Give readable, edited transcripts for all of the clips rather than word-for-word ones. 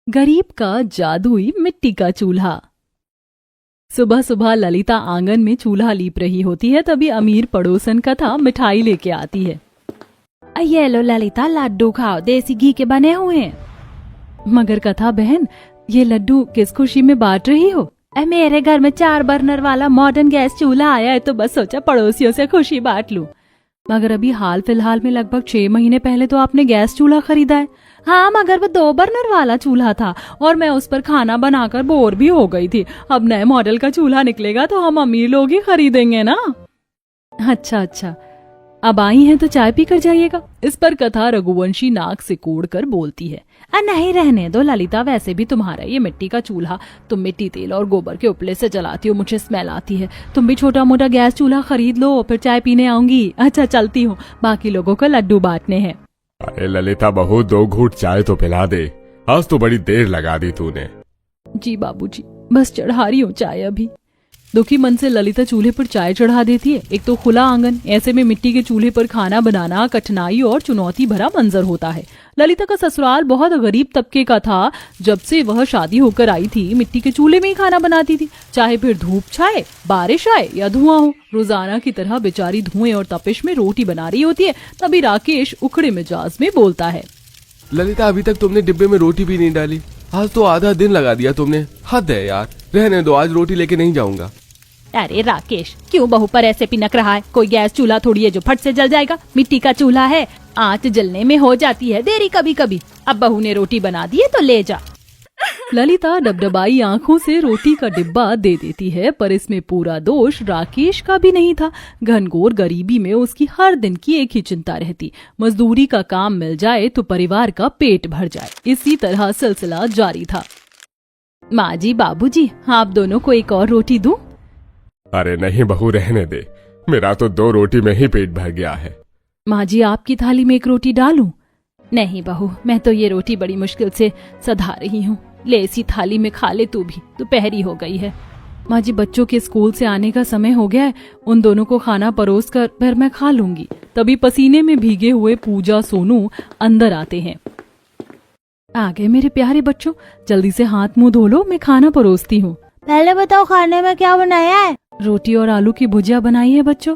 गरीब का जादुई मिट्टी का चूल्हा। सुबह सुबह ललिता आंगन में चूल्हा लीप रही होती है, तभी अमीर पड़ोसन कथा मिठाई लेके आती है। ये लो ललिता, लड्डू खाओ, देसी घी के बने हुए हैं। मगर कथा बहन, ये लड्डू किस खुशी में बांट रही हो? मेरे घर में 4 बर्नर वाला मॉडर्न गैस चूल्हा आया है, तो बस सोचा पड़ोसियों से खुशी बांट लूं। मगर अभी हाल फिलहाल में लगभग 6 महीने पहले तो आपने गैस चूल्हा खरीदा है। हाँ, मगर वो 2 बर्नर वाला चूल्हा था और मैं उस पर खाना बनाकर बोर भी हो गई थी। अब नए मॉडल का चूल्हा निकलेगा तो हम अमीर लोग ही खरीदेंगे ना। अच्छा, अब आई हैं तो चाय पी कर जाइएगा। इस पर कथा रघुवंशी नाक से कोड़ कर बोलती है। नहीं, रहने दो ललिता, वैसे भी तुम्हारा ये मिट्टी का चूल्हा तुम मिट्टी, तेल और गोबर के उपले से जलाती हो, मुझे स्मेल आती है। तुम भी छोटा मोटा गैस चूल्हा खरीद लो, फिर चाय पीने आऊंगी। अच्छा, चलती हूँ, बाकी लोगों को लड्डू बांटने हैं। अरे ललिता बहू, 2 घूंट चाय तो पिला दे, आज तो बड़ी देर लगा दी तूने। जी बाबूजी, बस चढ़ा रही हूँ चाय अभी। दुखी मन से ललिता चूल्हे पर चाय चढ़ा देती है। एक तो खुला आंगन, ऐसे में मिट्टी के चूल्हे पर खाना बनाना कठिनाई और चुनौती भरा मंजर होता है। ललिता का ससुराल बहुत गरीब तबके का था। जब से वह शादी होकर आई थी, मिट्टी के चूल्हे में ही खाना बनाती थी, चाहे फिर धूप छाए, बारिश आए या धुआं हो। रोजाना की तरह बेचारी धुएं और तपिश में रोटी बना रही होती है। तभी राकेश उखड़े मिजाज में बोलता है। ललिता, अभी तक तुमने डिब्बे में रोटी भी नहीं डाली, आज तो आधा दिन लगा दिया तुमने। हद है यार, रहने दो, आज रोटी लेके नहीं जाऊंगा। अरे राकेश, क्यों बहू पर ऐसे पिनक रहा है? कोई गैस चूल्हा थोड़ी है जो फट से जल जाएगा। मिट्टी का चूल्हा है, आंच जलने में हो जाती है देरी कभी कभी। अब बहू ने रोटी बना दी है तो ले जा। ललिता डबडबाई आंखों से रोटी का डिब्बा दे देती है, पर इसमें पूरा दोष राकेश का भी नहीं था। घनघोर गरीबी में उसकी हर दिन की एक ही चिंता रहती, मजदूरी का काम मिल जाए तो परिवार का पेट भर जाए। इसी तरह सिलसिला जारी था। माँ जी, बाबूजी, आप दोनों को एक और रोटी दूं? अरे नहीं बहू, रहने दे, मेरा तो 2 रोटी में ही पेट भर गया है। माँ जी, आपकी थाली में एक रोटी डालूं? नहीं बहू, मैं तो ये रोटी बड़ी मुश्किल से सधा रही हूँ, ले इसी थाली में खा ले तू भी, दोपहरी हो गई है। माँ जी, बच्चों के स्कूल से आने का समय हो गया है, उन दोनों को खाना परोस कर फिर मैं खा लूंगी। तभी पसीने में भीगे हुए पूजा सोनू अंदर आते हैं। आ गए मेरे प्यारे बच्चों, जल्दी से हाथ मुंह धो लो, मैं खाना परोसती हूँ। पहले बताओ, खाने में क्या बनाया है? रोटी और आलू की भुजिया बनाई है बच्चों।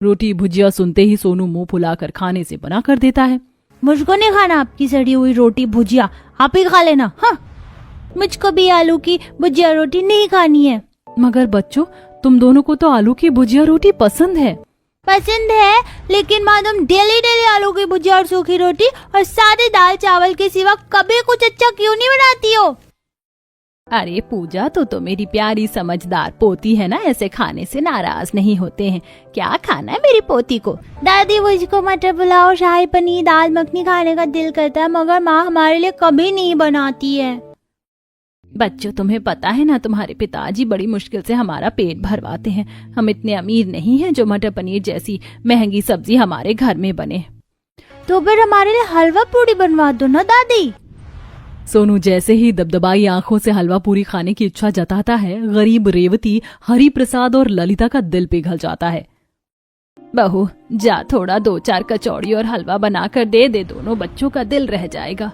रोटी भुजिया सुनते ही सोनू मुंह फुलाकर खाने से मना कर देता है। मुझको नहीं खाना आपकी सड़ी हुई रोटी भुजिया, आप ही खा लेना। हाँ, मुझको भी आलू की भुजिया रोटी नहीं खानी है। मगर बच्चों, तुम दोनों को तो आलू की भुजिया रोटी पसंद है। पसंद है, लेकिन माँ तुम डेली डेली आलू की भुजिया और सूखी रोटी और सादे दाल चावल के सिवा कभी कुछ अच्छा क्यों नहीं बनाती हो? अरे पूजा, तो मेरी प्यारी समझदार पोती है ना, ऐसे खाने से नाराज नहीं होते हैं। क्या खाना है मेरी पोती को? दादी, मुझको मटर पुलाव, शाही पनीर, दाल मखनी खाने का दिल करता है, मगर माँ हमारे लिए कभी नहीं बनाती है। बच्चों, तुम्हें पता है ना, तुम्हारे पिताजी बड़ी मुश्किल से हमारा पेट भरवाते हैं। हम इतने अमीर नहीं हैं जो मटर पनीर जैसी महंगी सब्जी हमारे घर में बने। तो फिर हमारे लिए हलवा पूरी बनवा दो ना दादी। सोनू जैसे ही दबदबाई आंखों से हलवा पूरी खाने की इच्छा जताता है, गरीब रेवती, हरि प्रसाद और ललिता का दिल पिघल जाता है। बहू जा, थोड़ा 2-4 कचौड़ी और हलवा बनाकर दे दे, दोनों बच्चों का दिल रह जाएगा।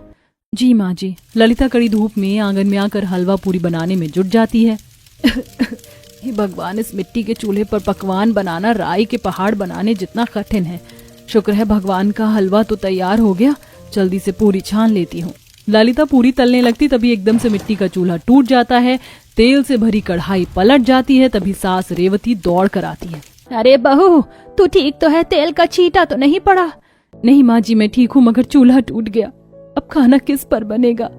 जी माँ जी। ललिता कड़ी धूप में आंगन में आकर हलवा पूरी बनाने में जुट जाती है। हे भगवान, इस मिट्टी के चूल्हे पर पकवान बनाना राई के पहाड़ बनाने जितना कठिन है। शुक्र है भगवान का हलवा तो तैयार हो गया, जल्दी से पूरी छान लेती हूँ। ललिता पूरी तलने लगती, तभी एकदम से मिट्टी का चूल्हा टूट जाता है। तेल से भरी कढ़ाई पलट जाती है। तभी सास रेवती दौड़ कर आती है। अरे बहू, तू ठीक तो है? तेल का छींटा तो नहीं पड़ा? नहीं माँ जी, मैं ठीक हूँ, मगर चूल्हा टूट गया, अब खाना किस पर बनेगा?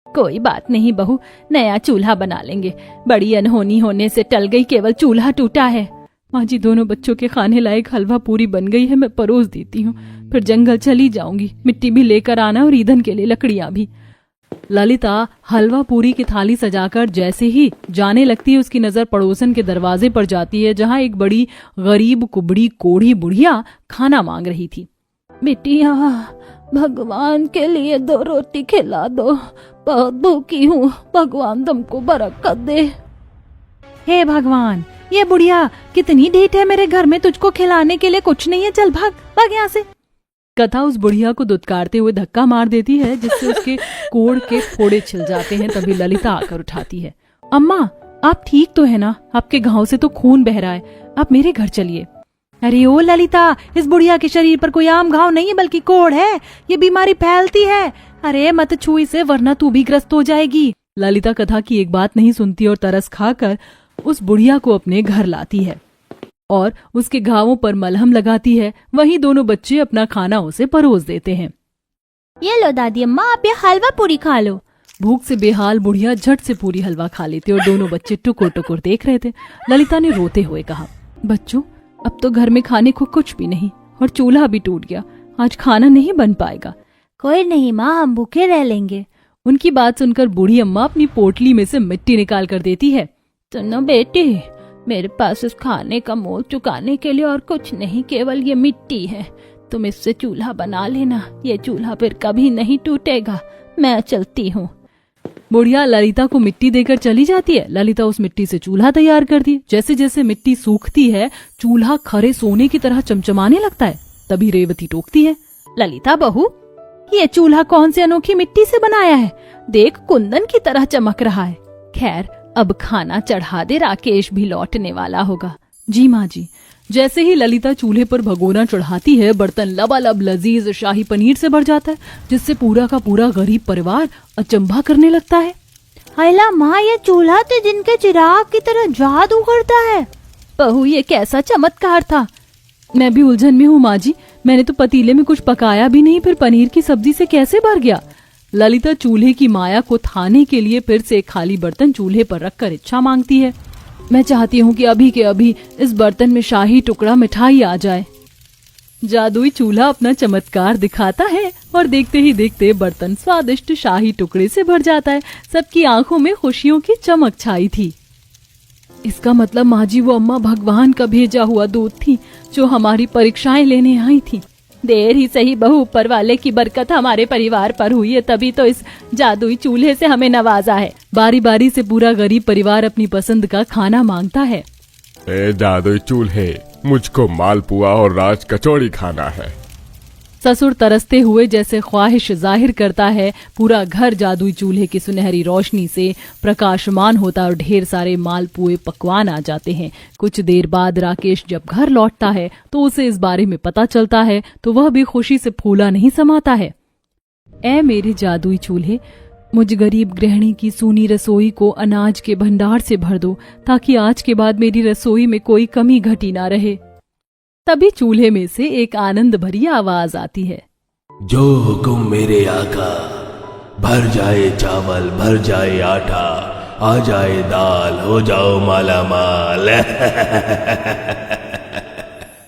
कोई बात नहीं बहू, नया चूल्हा बना लेंगे। बड़ी अनहोनी होने से टल गई, केवल चूल्हा टूटा है। माँ जी, दोनों बच्चों के खाने लायक हलवा पूरी बन गई है, मैं परोस देती हूँ, फिर जंगल चली जाऊंगी। मिट्टी भी लेकर आना और ईंधन के लिए लकड़ियां भी। ललिता हलवा पूरी की थाली सजाकर जैसे ही जाने लगती है, उसकी नजर पड़ोसन के दरवाजे पर जाती है, जहाँ एक बड़ी गरीब कुबड़ी कोढ़ी बुढ़िया खाना मांग रही थी। बेटिया, भगवान के लिए 2 रोटी खिला दो, बहुत भूखी हूँ, भगवान तुमको बरकत दे। हे भगवान, ये बुढ़िया कितनी ढीठ है, मेरे घर में तुझको खिलाने के लिए कुछ नहीं है, चल भाग भाग यहाँ से। कथा उस बुढ़िया को दुत्कारते हुए धक्का मार देती है, जिससे उसके कोड़ के फोड़े छिल जाते हैं। तभी ललिता आकर उठाती है। अम्मा, आप ठीक तो है ना? आपके घाव से तो खून बह रहा है, आप मेरे घर चलिए। अरे ओ ललिता, इस बुढ़िया के शरीर पर कोई आम घाव नहीं है बल्कि कोढ़ है। ये बीमारी फैलती है। अरे मत छू इसे, वरना तू भी ग्रस्त हो जाएगी। ललिता कथा की एक बात नहीं सुनती और तरस खाकर उस बुढ़िया को अपने घर लाती है और उसके घावों पर मलहम लगाती है। वहीं दोनों बच्चे अपना खाना उसे परोस देते हैं। ये लो दादी अम्मा, आप ये हलवा पूरी खा लो। भूख से बेहाल बुढ़िया झट से पूरी हलवा खा लेती और दोनों बच्चे टुकुर टुकुर देख रहे थे। ललिता ने रोते हुए कहा, बच्चों, अब तो घर में खाने को कुछ भी नहीं और चूल्हा भी टूट गया। आज खाना नहीं बन पाएगा। कोई नहीं माँ, हम भूखे रह लेंगे। उनकी बात सुनकर बूढ़ी अम्मा अपनी पोटली में से मिट्टी निकाल कर देती है। सुनो बेटी, मेरे पास इस खाने का मोल चुकाने के लिए और कुछ नहीं, केवल ये मिट्टी है। तुम इससे चूल्हा बना लेना, ये चूल्हा फिर कभी नहीं टूटेगा। मैं चलती हूँ। बुढ़िया ललिता को मिट्टी देकर चली जाती है। ललिता उस मिट्टी से चूल्हा तैयार करती है। जैसे जैसे मिट्टी सूखती है, चूल्हा खरे सोने की तरह चमचमाने लगता है। तभी रेवती टोकती है, ललिता बहू, ये चूल्हा कौन सी अनोखी मिट्टी से बनाया है? देख, कुंदन की तरह चमक रहा है। खैर, अब खाना चढ़ा दे, राकेश भी लौटने वाला होगा। जी माँ जी। जैसे ही ललिता चूल्हे पर भगोना चढ़ाती है, बर्तन लबालब लजीज शाही पनीर से भर जाता है, जिससे पूरा का पूरा गरीब परिवार अचंभा करने लगता है। हैला माँ, ये चूल्हा तो जिनके चिराग की तरह जादू करता है। बहू, ये कैसा चमत्कार था? मैं भी उलझन में हूँ माँ जी। मैंने तो पतीले में कुछ पकाया भी नहीं, फिर पनीर की सब्जी से कैसे भर गया? ललिता चूल्हे की माया को थाने के लिए फिर से एक खाली बर्तन चूल्हे पर रखकर इच्छा मांगती है। मैं चाहती हूँ कि अभी के अभी इस बर्तन में शाही टुकड़ा मिठाई आ जाए। जादुई चूल्हा अपना चमत्कार दिखाता है और देखते ही देखते बर्तन स्वादिष्ट शाही टुकड़े से भर जाता है। सबकी आंखों में खुशियों की चमक छाई थी। इसका मतलब माँ जी, वो अम्मा भगवान का भेजा हुआ दूत थी जो हमारी परीक्षाएं लेने आई थी। देर ही सही बहू, ऊपर वाले की बरकत हमारे परिवार पर हुई है, तभी तो इस जादुई चूल्हे से हमें नवाजा है। बारी बारी से पूरा गरीब परिवार अपनी पसंद का खाना मांगता है। ए जादुई चूल्हे, मुझको मालपुआ और राज कचौड़ी खाना है। ससुर तरसते हुए जैसे ख्वाहिश जाहिर करता है। पूरा घर जादुई चूल्हे की सुनहरी रोशनी से प्रकाशमान होता और ढेर सारे मालपुए पकवान आ जाते हैं। कुछ देर बाद राकेश जब घर लौटता है तो उसे इस बारे में पता चलता है, तो वह भी खुशी से फूला नहीं समाता है। ऐ मेरे जादुई चूल्हे, मुझ गरीब गृहिणी की सूनी रसोई को अनाज के भंडार से भर दो, ताकि आज के बाद मेरी रसोई में कोई कमी घटी ना रहे। तभी चूल्हे में से एक आनंद भरी आवाज आती है, जो हुक्म मेरे आका, भर जाए चावल, भर जाए आटा, आ जाए दाल, हो जाओ माला माल।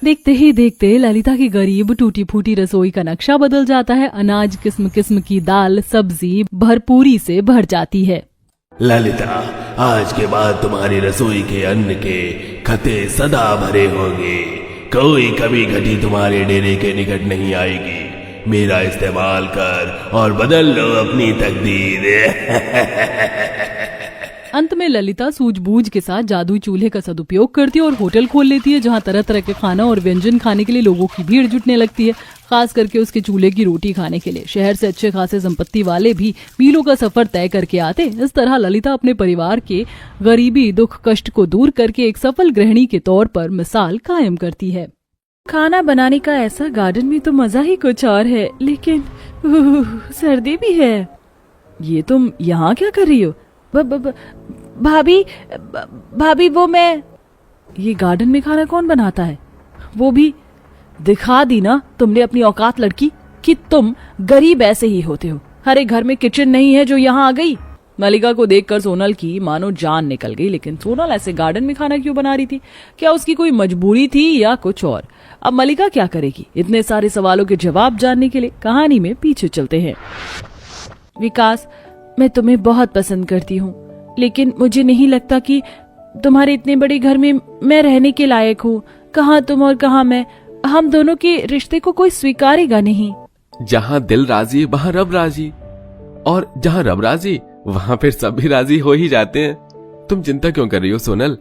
देखते ही देखते ललिता की गरीब टूटी फूटी रसोई का नक्शा बदल जाता है। अनाज किस्म किस्म की दाल सब्जी भरपूरी से भर जाती है। ललिता, आज के बाद तुम्हारी रसोई के अन्न के खते सदा भरे होंगे। कोई कभी घटी तुम्हारे डेरे के निकट नहीं आएगी। मेरा इस्तेमाल कर और बदल लो अपनी तकदीर। अंत में ललिता सूझबूझ के साथ जादुई चूल्हे का सदुपयोग करती है और होटल खोल लेती है, जहाँ तरह तरह के खाना और व्यंजन खाने के लिए लोगों की भीड़ जुटने लगती है, खास करके उसके चूल्हे की रोटी खाने के लिए। शहर से अच्छे खासे संपत्ति वाले भी मीलों का सफर तय करके आते। इस तरह ललिता अपने परिवार के गरीबी दुख कष्ट को दूर करके एक सफल गृहिणी के तौर पर मिसाल कायम करती है। खाना बनाने का ऐसा गार्डन में तो मजा ही कुछ और है, लेकिन सर्दी भी है। ये तुम यहाँ क्या कर रही हो? भाभी वो मैं। ये गार्डन में खाना कौन बनाता है? वो भी दिखा दी ना तुमने अपनी औकात लड़की, कि तुम गरीब ऐसे ही होते हो। हर एक घर में किचन नहीं है जो यहाँ आ गई। मलिका को देखकर सोनल की मानो जान निकल गई, लेकिन सोनल ऐसे गार्डन में खाना क्यों बना रही थी? क्या उसकी कोई मजबूरी थी या कुछ और? अब मलिका क्या करेगी? इतने सारे सवालों के जवाब जानने के लिए कहानी में पीछे चलते हैं। विकास, मैं तुम्हें बहुत पसंद करती हूँ, लेकिन मुझे नहीं लगता कि तुम्हारे इतने बड़े घर में मैं रहने के लायक हूँ। कहाँ तुम और कहाँ मैं, हम दोनों के रिश्ते को कोई स्वीकारेगा नहीं। जहाँ दिल राजी वहाँ रब राजी, और जहाँ रब राजी वहाँ फिर सब भी राजी हो ही जाते हैं। तुम चिंता क्यों कर रही हो सोनल?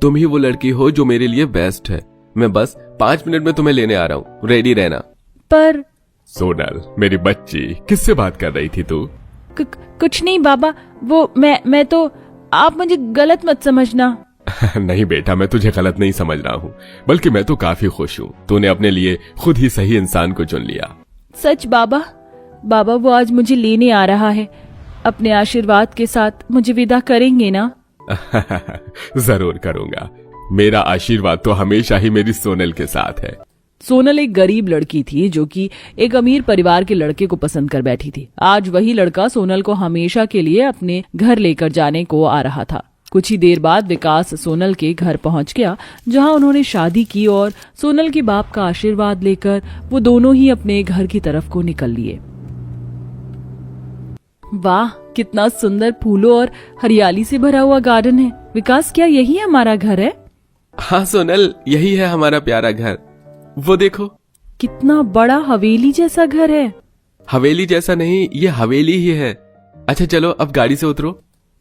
तुम ही वो लड़की हो जो मेरे लिए बेस्ट है। मैं बस 5 मिनट में तुम्हें लेने आ रहा हूँ, रेडी रहना। पर सोनल मेरी बच्ची, किससे बात कर रही थी तू? कुछ नहीं बाबा, वो मैं तो, आप मुझे गलत मत समझना। नहीं बेटा, मैं तुझे गलत नहीं समझ रहा हूँ, बल्कि मैं तो काफी खुश हूँ। तूने अपने लिए खुद ही सही इंसान को चुन लिया। सच बाबा, बाबा वो आज मुझे लेने आ रहा है। अपने आशीर्वाद के साथ मुझे विदा करेंगे ना? जरूर करूंगा। मेरा आशीर्वाद तो हमेशा ही मेरी सोनल के साथ है। सोनल एक गरीब लड़की थी जो कि एक अमीर परिवार के लड़के को पसंद कर बैठी थी। आज वही लड़का सोनल को हमेशा के लिए अपने घर लेकर जाने को आ रहा था। कुछ ही देर बाद विकास सोनल के घर पहुंच गया, जहां उन्होंने शादी की, और सोनल के बाप का आशीर्वाद लेकर वो दोनों ही अपने घर की तरफ को निकल लिए। वाह, कितना सुंदर फूलों और हरियाली से भरा हुआ गार्डन है। विकास, क्या यही हमारा घर है? हाँ सोनल, यही है हमारा प्यारा घर। वो देखो, कितना बड़ा हवेली जैसा घर है। हवेली जैसा नहीं, ये हवेली ही है। अच्छा चलो अब गाड़ी से उतरो।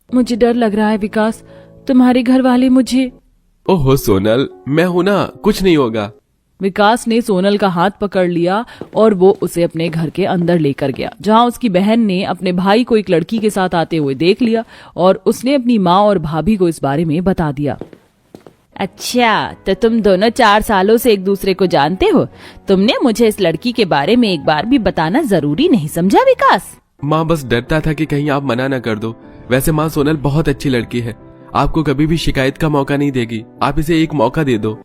मुझे डर लग रहा है विकास, तुम्हारे घर वाले मुझे। ओहो सोनल, मैं हूं ना, कुछ नहीं होगा। विकास ने सोनल का हाथ पकड़ लिया और वो उसे अपने घर के अंदर लेकर गया, जहां उसकी बहन ने अपने भाई को एक लड़की के साथ आते हुए देख लिया और उसने अपनी माँ और भाभी को इस बारे में बता दिया। अच्छा, तो तुम दोनों 4 सालों से एक दूसरे को जानते हो? तुमने मुझे इस लड़की के बारे में एक बार भी बताना जरूरी नहीं समझा विकास? माँ बस डरता था कि कहीं आप मना न कर दो। वैसे माँ, सोनल बहुत अच्छी लड़की है, आपको कभी भी शिकायत का मौका नहीं देगी। आप इसे एक मौका दे दो।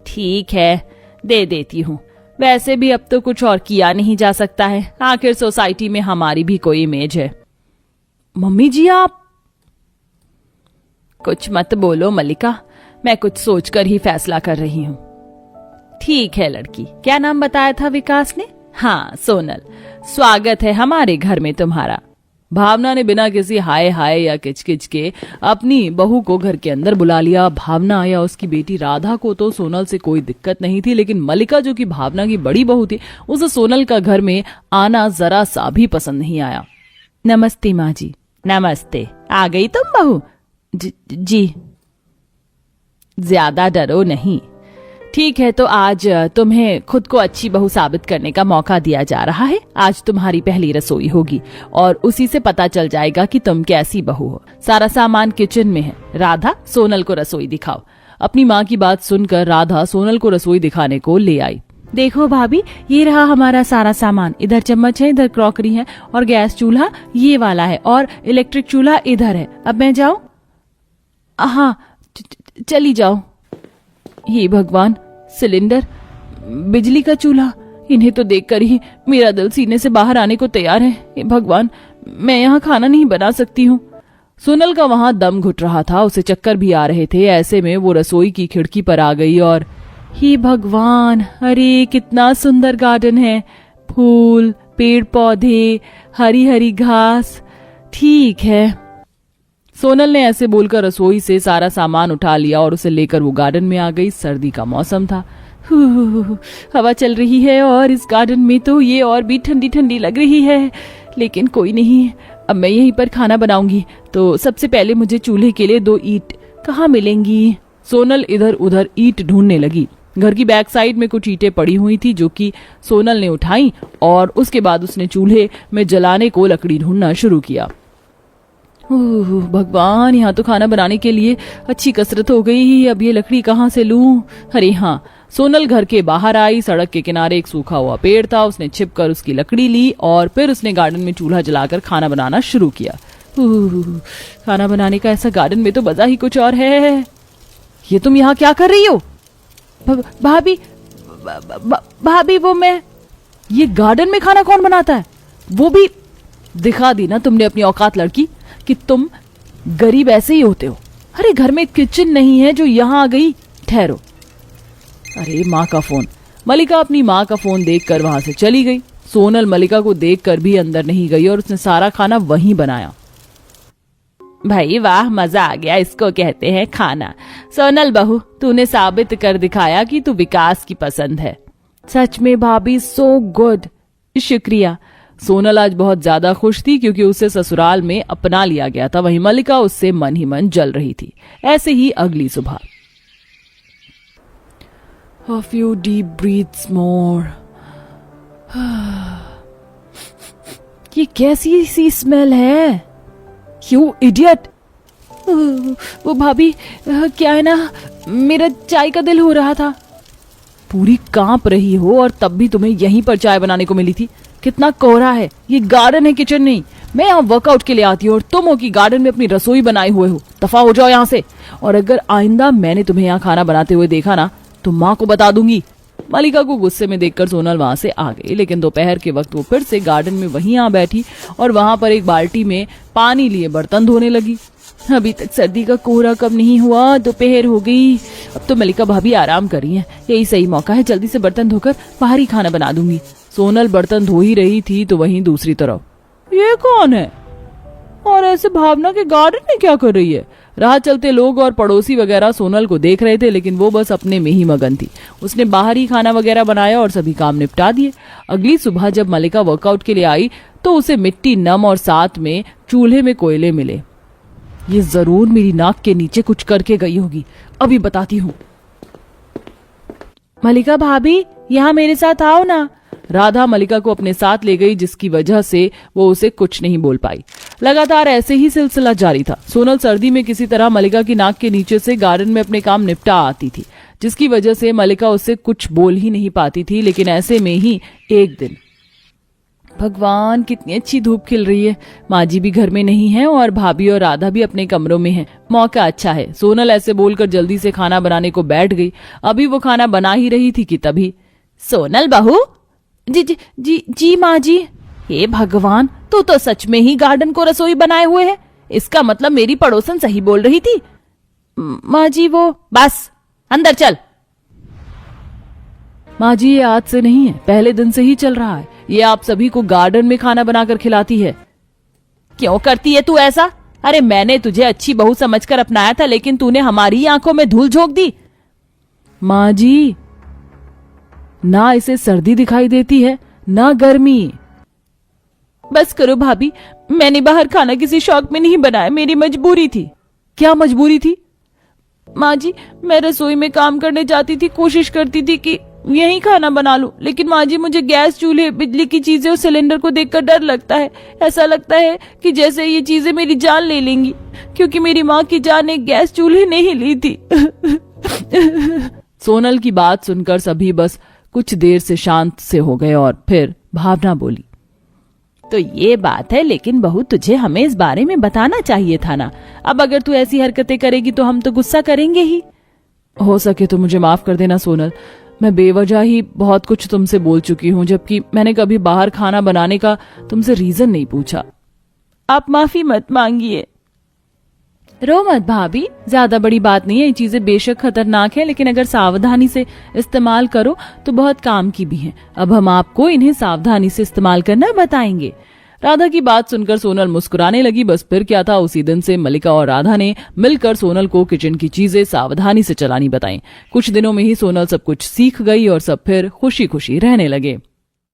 ठीक है, दे देती हूँ। वैसे भी अब तो कुछ और किया नहीं जा सकता है, आखिर सोसाइटी में हमारी भी कोई इमेज है। मम्मी जी, आप कुछ मत बोलो मलिका, मैं कुछ सोचकर ही फैसला कर रही हूँ। ठीक है लड़की, क्या नाम बताया था विकास ने? हाँ सोनल, स्वागत है हमारे घर में तुम्हारा। भावना ने बिना किसी हाय हाय या किचकिच के अपनी बहू को घर के अंदर बुला लिया। भावना या उसकी बेटी राधा को तो सोनल से कोई दिक्कत नहीं थी, लेकिन मलिका जो कि भावना की बड़ी बहू थी, उसे सोनल का घर में आना जरा सा भी पसंद नहीं आया। नमस्ते माँ जी। नमस्ते, आ गई तुम बहू? जी। ज्यादा डरो नहीं। ठीक है, तो आज तुम्हें खुद को अच्छी बहू साबित करने का मौका दिया जा रहा है। आज तुम्हारी पहली रसोई होगी और उसी से पता चल जाएगा कि तुम कैसी बहू हो। सारा सामान किचन में है। राधा, सोनल को रसोई दिखाओ। अपनी माँ की बात सुनकर राधा सोनल को रसोई दिखाने को ले आई। देखो भाभी, ये रहा हमारा सारा सामान। इधर चम्मच है, इधर क्रॉकरी है, और गैस चूल्हा ये वाला है, और इलेक्ट्रिक चूल्हा इधर है। अब मैं जाऊं? हाँ, चली जाओ। हे भगवान, सिलेंडर, बिजली का चूल्हा, इन्हें तो देखकर ही मेरा दिल सीने से बाहर आने को तैयार है। हे भगवान, मैं यहाँ खाना नहीं बना सकती हूँ। सोनल का वहां दम घुट रहा था, उसे चक्कर भी आ रहे थे। ऐसे में वो रसोई की खिड़की पर आ गई और हे भगवान, अरे कितना सुंदर गार्डन है। फूल, पेड़ पौधे, हरी हरी घास। ठीक है। सोनल ने ऐसे बोलकर रसोई से सारा सामान उठा लिया और उसे लेकर वो गार्डन में आ गई। सर्दी का मौसम था, हवा चल रही है और इस गार्डन में तो ये और भी ठंडी ठंडी लग रही है। लेकिन कोई नहीं, अब मैं यहीं पर खाना बनाऊंगी। तो सबसे पहले मुझे चूल्हे के लिए 2 ईंट कहाँ मिलेंगी? सोनल इधर उधर ईंट ढूंढने लगी। घर की बैक साइड में कुछ ईंटें पड़ी हुई थी जो कि सोनल ने उठाई और उसके बाद उसने चूल्हे में जलाने को लकड़ी ढूंढना शुरू किया। भगवान, यहाँ तो खाना बनाने के लिए अच्छी कसरत हो गई। अब ये लकड़ी कहाँ से लूं? अरे हाँ, सोनल घर के बाहर आई। सड़क के किनारे एक सूखा हुआ पेड़ था। उसने छिपकर उसकी लकड़ी ली और फिर उसने गार्डन में चूल्हा जलाकर खाना बनाना शुरू किया। खाना बनाने का ऐसा गार्डन में तो मजा ही कुछ और है। ये तुम यहाँ क्या कर रही हो? भाभी, भाभी, वो मैं, ये गार्डन में खाना कौन बनाता है? वो भी दिखा दी ना तुमने अपनी औकात लड़की, कि तुम गरीब ऐसे ही होते हो। अरे घर में किचन नहीं है जो यहाँ आ गई। ठहरो। अरे माँ का फोन। मलिका अपनी माँ का फोन देखकर वहां से चली गई। सोनल मलिका को देखकर भी अंदर नहीं गई और उसने सारा खाना वहीं बनाया। भाई वाह, मजा आ गया, इसको कहते हैं खाना। सोनल बहू, तूने साबित कर दिखाया कि तू विकास की पसंद है। सच में भाभी, सो गुड। शुक्रिया। सोनल आज बहुत ज्यादा खुश थी क्योंकि उसे ससुराल में अपना लिया गया था। वहीं मलिका उससे मन ही मन जल रही थी। ऐसे ही अगली सुबह। A few deep breaths more. ये कैसी सी स्मेल है? You idiot! वो भाभी, क्या है ना, मेरा चाय का दिल हो रहा था। पूरी कांप रही हो और तब भी तुम्हें यहीं पर चाय बनाने को मिली थी। कितना कोहरा है, ये गार्डन है, किचन नहीं। मैं यहाँ वर्कआउट के लिए आती हूँ और तुम हो कि गार्डन में अपनी रसोई बनाए हुए हो। दफा हो जाओ यहाँ से। और अगर आइंदा मैंने तुम्हें यहाँ खाना बनाते हुए देखा ना तो माँ को बता दूंगी। मलिका को गुस्से में देखकर सोनल वहां से आ गई, लेकिन दोपहर के वक्त वो फिर से गार्डन में वहीं आ बैठी और वहां पर एक बाल्टी में पानी लिए बर्तन धोने लगी। अभी तक सर्दी का कोहरा कम नहीं हुआ, दोपहर हो गई। अब तो मलिका भाभी आराम कर रही हैं, यही सही मौका है, जल्दी से बर्तन धोकर बाहरी खाना बना दूंगी। सोनल बर्तन धो ही रही थी तो वहीं दूसरी तरफ ये कौन है और ऐसे भावना के गार्डन में क्या कर रही है? राह चलते लोग और पड़ोसी वगैरह सोनल को देख रहे थे, लेकिन वो बस अपने में ही मगन थी। उसने बाहर ही खाना वगैरह बनाया और सभी काम निपटा दिए। अगली सुबह जब मलिका वर्कआउट के लिए आई तो उसे मिट्टी, नम और साथ में चूल्हे में कोयले मिले। ये जरूर मेरी नाक के नीचे कुछ करके गई होगी, अभी बताती हूँ। मलिका भाभी, यहाँ मेरे साथ आओ ना। राधा मलिका को अपने साथ ले गई, जिसकी वजह से वो उसे कुछ नहीं बोल पाई। लगातार ऐसे ही सिलसिला जारी था। सोनल सर्दी में किसी तरह मलिका की नाक के नीचे से गार्डन में अपने काम निपटा आती थी, जिसकी वजह से मलिका उससे कुछ बोल ही नहीं पाती थी। लेकिन ऐसे में ही एक दिन, भगवान कितनी अच्छी धूप खिल रही है। माँ जी भी घर में नहीं है और भाभी और राधा भी अपने कमरों में हैं। मौका अच्छा है। सोनल ऐसे बोलकर जल्दी से खाना बनाने को बैठ गई। अभी वो खाना बना ही रही थी कि तभी, सोनल बहू। जी जी जी जी माँ जी। हे भगवान, तू तो सच में ही गार्डन को रसोई बनाए हुए है। इसका मतलब मेरी पड़ोसन सही बोल रही थी। माँ जी वो, बस अंदर चल। माँ जी ये आज से नहीं है, पहले दिन से ही चल रहा है। ये आप सभी को गार्डन में खाना बनाकर खिलाती है। क्यों करती है तू ऐसा? अरे मैंने तुझे अच्छी बहू समझकर अपनाया था, लेकिन तूने हमारी आंखों में धूल झोंक दी। माँ जी, ना इसे सर्दी दिखाई देती है ना गर्मी। बस करो भाभी, मैंने बाहर खाना किसी शौक में नहीं बनाया, मेरी मजबूरी थी। क्या मजबूरी थी? माँ जी, मैं रसोई में काम करने जाती थी, कोशिश करती थी कि यही खाना बना लूं, लेकिन माँ जी मुझे गैस, चूल्हे, बिजली की चीजें और सिलेंडर को देखकर डर लगता है। ऐसा लगता है कि जैसे ये चीजें मेरी जान ले लेंगी, क्योंकि मेरी माँ की जान एक गैस चूल्हे ने ही ली थी। सोनल की बात सुनकर सभी बस कुछ देर से शांत से हो गए और फिर भावना बोली, तो ये बात है, लेकिन बहू तुझे हमें इस बारे में बताना चाहिए था ना। अब अगर तू ऐसी हरकतें करेगी तो हम तो गुस्सा करेंगे ही। हो सके तो मुझे माफ कर देना सोनल, मैं बेवजह ही बहुत कुछ तुमसे बोल चुकी हूँ, जबकि मैंने कभी बाहर खाना बनाने का तुमसे रीजन नहीं पूछा। आप माफी मत मांगिए। रो मत भाभी, ज्यादा बड़ी बात नहीं है। ये चीजें बेशक खतरनाक है, लेकिन अगर सावधानी से इस्तेमाल करो तो बहुत काम की भी हैं। अब हम आपको इन्हें सावधानी से इस्तेमाल करना बताएंगे। राधा की बात सुनकर सोनल मुस्कुराने लगी। बस फिर क्या था, उसी दिन से मलिका और राधा ने मिलकर सोनल को किचन की चीजें सावधानी से चलानी बताई। कुछ दिनों में ही सोनल सब कुछ सीख गई और सब फिर खुशी खुशी रहने लगे।